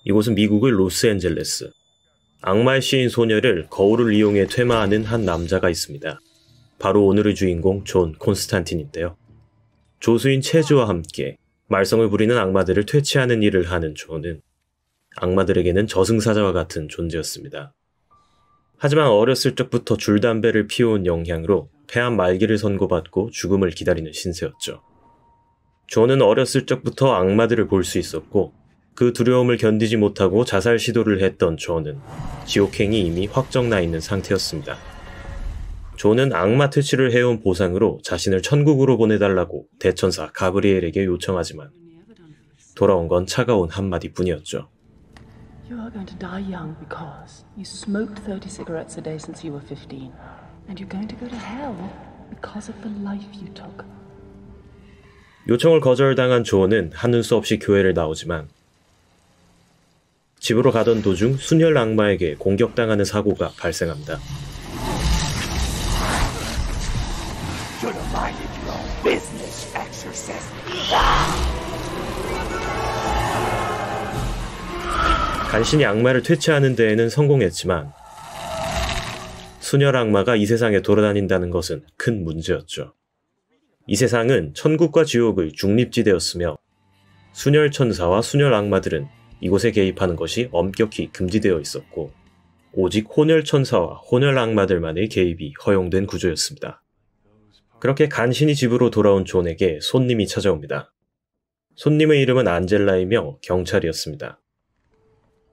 이곳은 미국의 로스앤젤레스. 악마의 시인 소녀를 거울을 이용해 퇴마하는 한 남자가 있습니다. 바로 오늘의 주인공 존 콘스탄틴인데요. 조수인 체즈와 함께 말썽을 부리는 악마들을 퇴치하는 일을 하는 존은 악마들에게는 저승사자와 같은 존재였습니다. 하지만 어렸을 적부터 줄담배를 피워온 영향으로 폐암 말기를 선고받고 죽음을 기다리는 신세였죠. 존은 어렸을 적부터 악마들을 볼 수 있었고 그 두려움을 견디지 못하고 자살 시도를 했던 존은 지옥행이 이미 확정나 있는 상태였습니다. 존은 악마 퇴치를 해온 보상으로 자신을 천국으로 보내달라고 대천사 가브리엘에게 요청하지만 돌아온 건 차가운 한마디뿐이었죠. You are going to die young because you smoked 30 cigarettes a day since you were 15. And you're going to go to hell because of the life you took. 요청을 거절당한 존은 하는 수 없이 교회를 나오지만 집으로 가던 도중 순혈 악마에게 공격당하는 사고가 발생합니다. 간신히 악마를 퇴치하는 데에는 성공했지만 순혈 악마가 이 세상에 돌아다닌다는 것은 큰 문제였죠. 이 세상은 천국과 지옥의 중립지대였으며 순혈 천사와 순혈 악마들은 이곳에 개입하는 것이 엄격히 금지되어 있었고 오직 혼혈 천사와 혼혈 악마들만의 개입이 허용된 구조였습니다. 그렇게 간신히 집으로 돌아온 존에게 손님이 찾아옵니다. 손님의 이름은 안젤라이며 경찰이었습니다.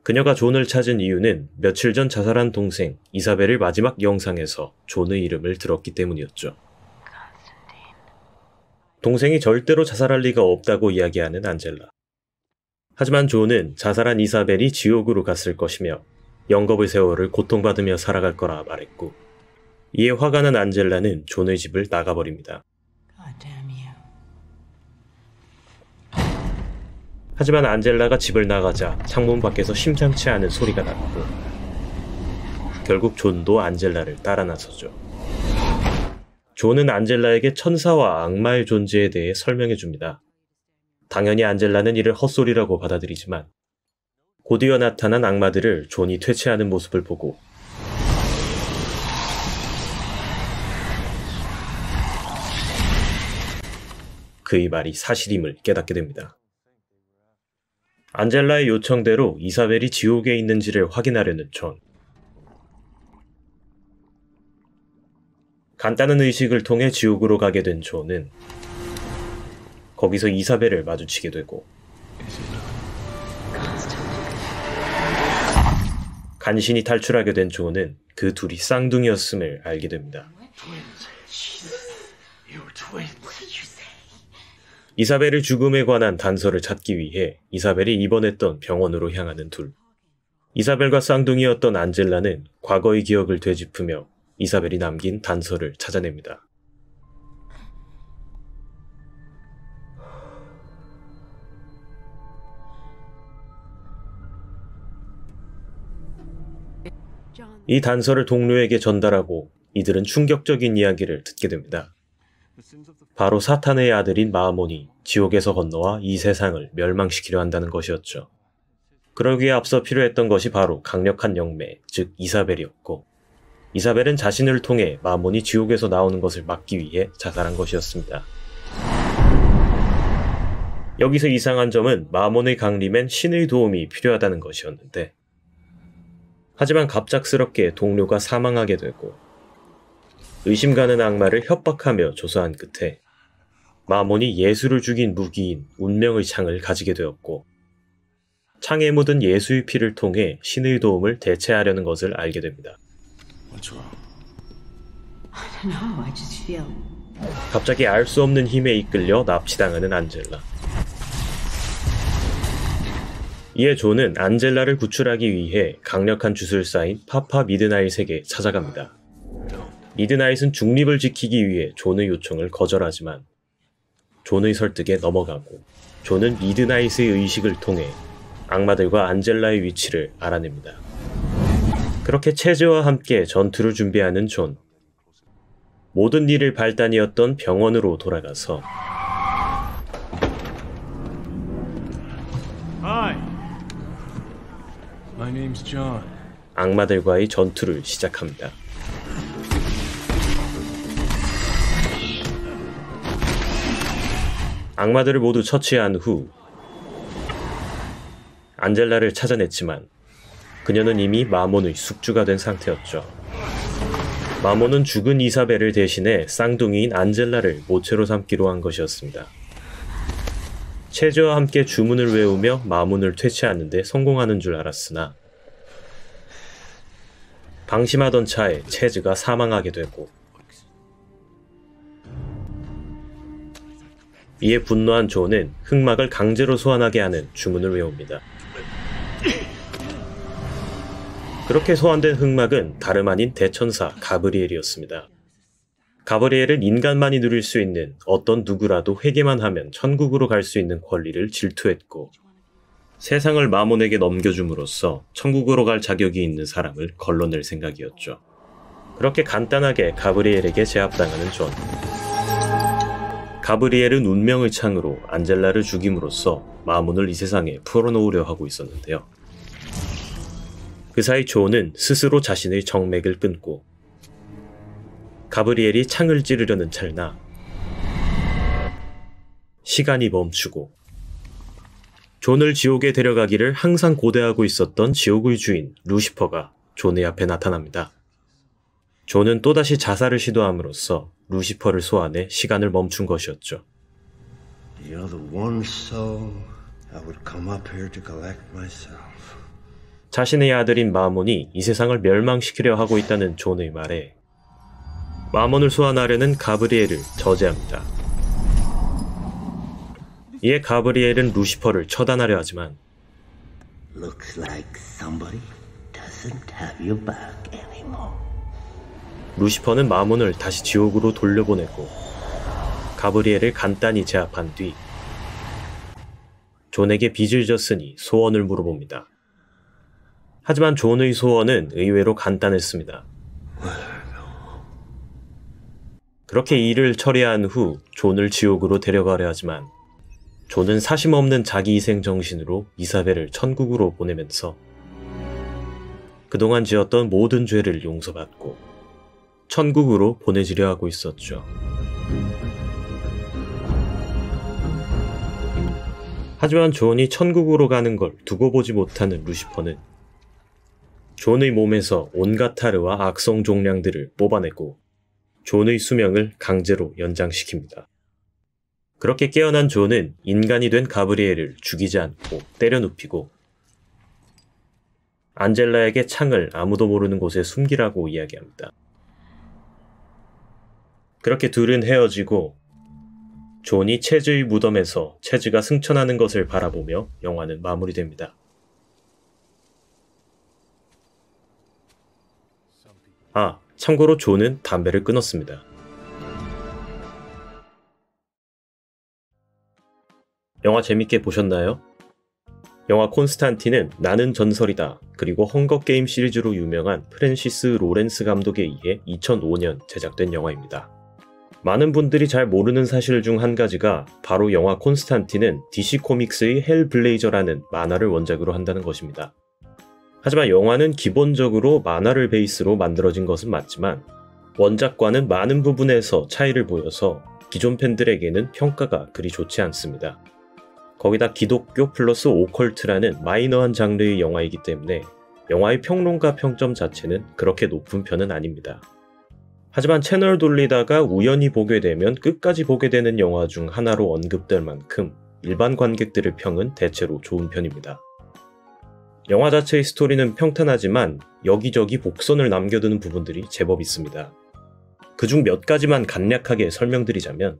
그녀가 존을 찾은 이유는 며칠 전 자살한 동생 이사벨의 마지막 영상에서 존의 이름을 들었기 때문이었죠. 동생이 절대로 자살할 리가 없다고 이야기하는 안젤라. 하지만 존은 자살한 이사벨이 지옥으로 갔을 것이며 영겁의 세월을 고통받으며 살아갈 거라 말했고 이에 화가 난 안젤라는 존의 집을 나가버립니다. 하지만 안젤라가 집을 나가자 창문 밖에서 심상치 않은 소리가 났고 결국 존도 안젤라를 따라 나서죠. 존은 안젤라에게 천사와 악마의 존재에 대해 설명해줍니다. 당연히 안젤라는 이를 헛소리라고 받아들이지만 곧이어 나타난 악마들을 존이 퇴치하는 모습을 보고 그의 말이 사실임을 깨닫게 됩니다. 안젤라의 요청대로 이사벨이 지옥에 있는지를 확인하려는 존. 간단한 의식을 통해 지옥으로 가게 된 존은 거기서 이사벨을 마주치게 되고 간신히 탈출하게 된 존은 그 둘이 쌍둥이였음을 알게 됩니다. 이사벨의 죽음에 관한 단서를 찾기 위해 이사벨이 입원했던 병원으로 향하는 둘. 이사벨과 쌍둥이였던 안젤라는 과거의 기억을 되짚으며 이사벨이 남긴 단서를 찾아냅니다. 이 단서를 동료에게 전달하고 이들은 충격적인 이야기를 듣게 됩니다. 바로 사탄의 아들인 마아몬이 지옥에서 건너와 이 세상을 멸망시키려 한다는 것이었죠. 그러기에 앞서 필요했던 것이 바로 강력한 영매, 즉 이사벨이었고 이사벨은 자신을 통해 마아몬이 지옥에서 나오는 것을 막기 위해 자살한 것이었습니다. 여기서 이상한 점은 마아몬의 강림엔 신의 도움이 필요하다는 것이었는데 하지만 갑작스럽게 동료가 사망하게 되고 의심 가는 악마를 협박하며 조사한 끝에 마몬이 예수를 죽인 무기인 운명의 창을 가지게 되었고 창에 묻은 예수의 피를 통해 신의 도움을 대체하려는 것을 알게 됩니다. 갑자기 알 수 없는 힘에 이끌려 납치당하는 안젤라. 이에 존은 안젤라를 구출하기 위해 강력한 주술사인 파파 미드나잇에게 찾아갑니다. 미드나잇은 중립을 지키기 위해 존의 요청을 거절하지만 존의 설득에 넘어가고 존은 미드나잇의 의식을 통해 악마들과 안젤라의 위치를 알아냅니다. 그렇게 체즈와 함께 전투를 준비하는 존. 모든 일을 발단이었던 병원으로 돌아가서 My name's John. 악마들과의 전투를 시작합니다. 악마들을 모두 처치한 후 안젤라를 찾아냈지만 그녀는 이미 마몬의 숙주가 된 상태였죠. 마몬은 죽은 이사벨을 대신해 쌍둥이인 안젤라를 모체로 삼기로 한 것이었습니다. 체즈와 함께 주문을 외우며 마몬을 퇴치하는 데 성공하는 줄 알았으나 방심하던 차에 체즈가 사망하게 되고 이에 분노한 존은 흑막을 강제로 소환하게 하는 주문을 외웁니다. 그렇게 소환된 흑막은 다름 아닌 대천사 가브리엘이었습니다. 가브리엘은 인간만이 누릴 수 있는 어떤 누구라도 회개만 하면 천국으로 갈 수 있는 권리를 질투했고 세상을 마몬에게 넘겨줌으로써 천국으로 갈 자격이 있는 사람을 걸러낼 생각이었죠. 그렇게 간단하게 가브리엘에게 제압당하는 존. 가브리엘은 운명의 창으로 안젤라를 죽임으로써 마몬을 이 세상에 풀어놓으려 하고 있었는데요. 그 사이 존은 스스로 자신의 정맥을 끊고 가브리엘이 창을 찌르려는 찰나 시간이 멈추고 존을 지옥에 데려가기를 항상 고대하고 있었던 지옥의 주인 루시퍼가 존의 앞에 나타납니다. 존은 또다시 자살을 시도함으로써 루시퍼를 소환해 시간을 멈춘 것이었죠. You're the one soul I would come up here to collect myself. 자신의 아들인 마몬이 이 세상을 멸망시키려 하고 있다는 존의 말에 마몬을 소환하려는 가브리엘을 저지합니다. 이에 가브리엘은 루시퍼를 처단하려 하지만 Looks like somebody doesn't have your back anymore. 루시퍼는 마몬을 다시 지옥으로 돌려보내고 가브리엘을 간단히 제압한 뒤 존에게 빚을 졌으니 소원을 물어봅니다. 하지만 존의 소원은 의외로 간단했습니다. 그렇게 일을 처리한 후 존을 지옥으로 데려가려 하지만 존은 사심없는 자기희생 정신으로 이사벨을 천국으로 보내면서 그동안 지었던 모든 죄를 용서받고 천국으로 보내지려 하고 있었죠. 하지만 존이 천국으로 가는 걸 두고 보지 못하는 루시퍼는 존의 몸에서 온갖 타르와 악성 종량들을 뽑아내고 존의 수명을 강제로 연장시킵니다. 그렇게 깨어난 존은 인간이 된 가브리엘을 죽이지 않고 때려 눕히고 안젤라에게 창을 아무도 모르는 곳에 숨기라고 이야기합니다. 그렇게 둘은 헤어지고 존이 체즈의 무덤에서 체즈가 승천하는 것을 바라보며 영화는 마무리됩니다. 참고로 존은 담배를 끊었습니다. 영화 재밌게 보셨나요? 영화 콘스탄틴은 나는 전설이다 그리고 헝거게임 시리즈로 유명한 프랜시스 로렌스 감독에 의해 2005년 제작된 영화입니다. 많은 분들이 잘 모르는 사실 중 한 가지가 바로 영화 콘스탄틴은 DC 코믹스의 헬블레이저라는 만화를 원작으로 한다는 것입니다. 하지만 영화는 기본적으로 만화를 베이스로 만들어진 것은 맞지만 원작과는 많은 부분에서 차이를 보여서 기존 팬들에게는 평가가 그리 좋지 않습니다. 거기다 기독교 플러스 오컬트라는 마이너한 장르의 영화이기 때문에 영화의 평론가 평점 자체는 그렇게 높은 편은 아닙니다. 하지만 채널 돌리다가 우연히 보게 되면 끝까지 보게 되는 영화 중 하나로 언급될 만큼 일반 관객들의 평은 대체로 좋은 편입니다. 영화 자체의 스토리는 평탄하지만 여기저기 복선을 남겨두는 부분들이 제법 있습니다. 그중 몇 가지만 간략하게 설명드리자면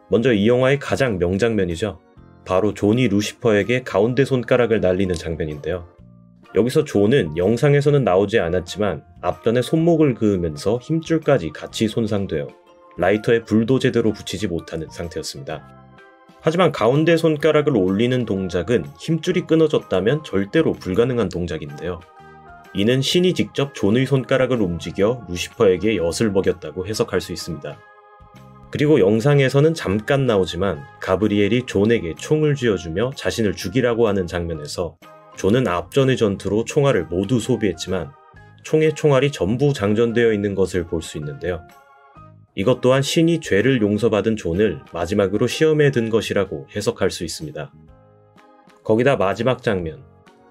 먼저 이 영화의 가장 명장면이죠. 바로 존이 루시퍼에게 가운데 손가락을 날리는 장면인데요. 여기서 존은 영상에서는 나오지 않았지만 앞전에 손목을 그으면서 힘줄까지 같이 손상되어 라이터에 불도 제대로 붙이지 못하는 상태였습니다. 하지만 가운데 손가락을 올리는 동작은 힘줄이 끊어졌다면 절대로 불가능한 동작인데요. 이는 신이 직접 존의 손가락을 움직여 루시퍼에게 엿을 먹였다고 해석할 수 있습니다. 그리고 영상에서는 잠깐 나오지만 가브리엘이 존에게 총을 쥐어주며 자신을 죽이라고 하는 장면에서 존은 앞전의 전투로 총알을 모두 소비했지만 총의 총알이 전부 장전되어 있는 것을 볼 수 있는데요. 이것 또한 신이 죄를 용서받은 존을 마지막으로 시험에 든 것이라고 해석할 수 있습니다. 거기다 마지막 장면,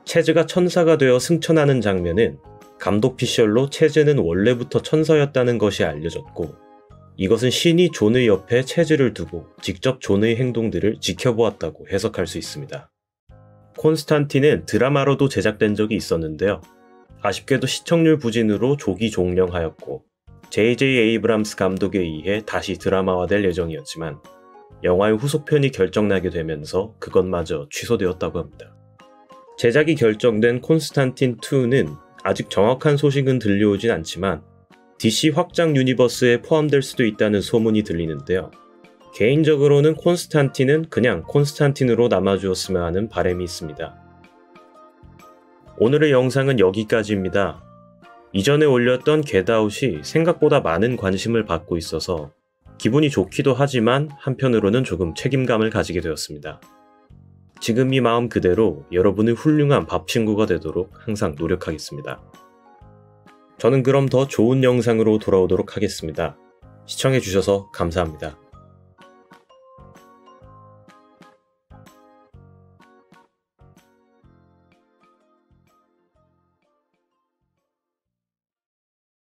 체즈가 천사가 되어 승천하는 장면은 감독 피셜로 체즈는 원래부터 천사였다는 것이 알려졌고, 이것은 신이 존의 옆에 체즈를 두고 직접 존의 행동들을 지켜보았다고 해석할 수 있습니다. 콘스탄틴은 드라마로도 제작된 적이 있었는데요. 아쉽게도 시청률 부진으로 조기 종영하였고 J.J. 에이브람스 감독에 의해 다시 드라마화될 예정이었지만 영화의 후속편이 결정나게 되면서 그것마저 취소되었다고 합니다. 제작이 결정된 콘스탄틴 2는 아직 정확한 소식은 들려오진 않지만 DC 확장 유니버스에 포함될 수도 있다는 소문이 들리는데요. 개인적으로는 콘스탄틴은 그냥 콘스탄틴으로 남아주었으면 하는 바람이 있습니다. 오늘의 영상은 여기까지입니다. 이전에 올렸던 겟아웃이 생각보다 많은 관심을 받고 있어서 기분이 좋기도 하지만 한편으로는 조금 책임감을 가지게 되었습니다. 지금 이 마음 그대로 여러분의 훌륭한 밥 친구가 되도록 항상 노력하겠습니다. 저는 그럼 더 좋은 영상으로 돌아오도록 하겠습니다. 시청해주셔서 감사합니다.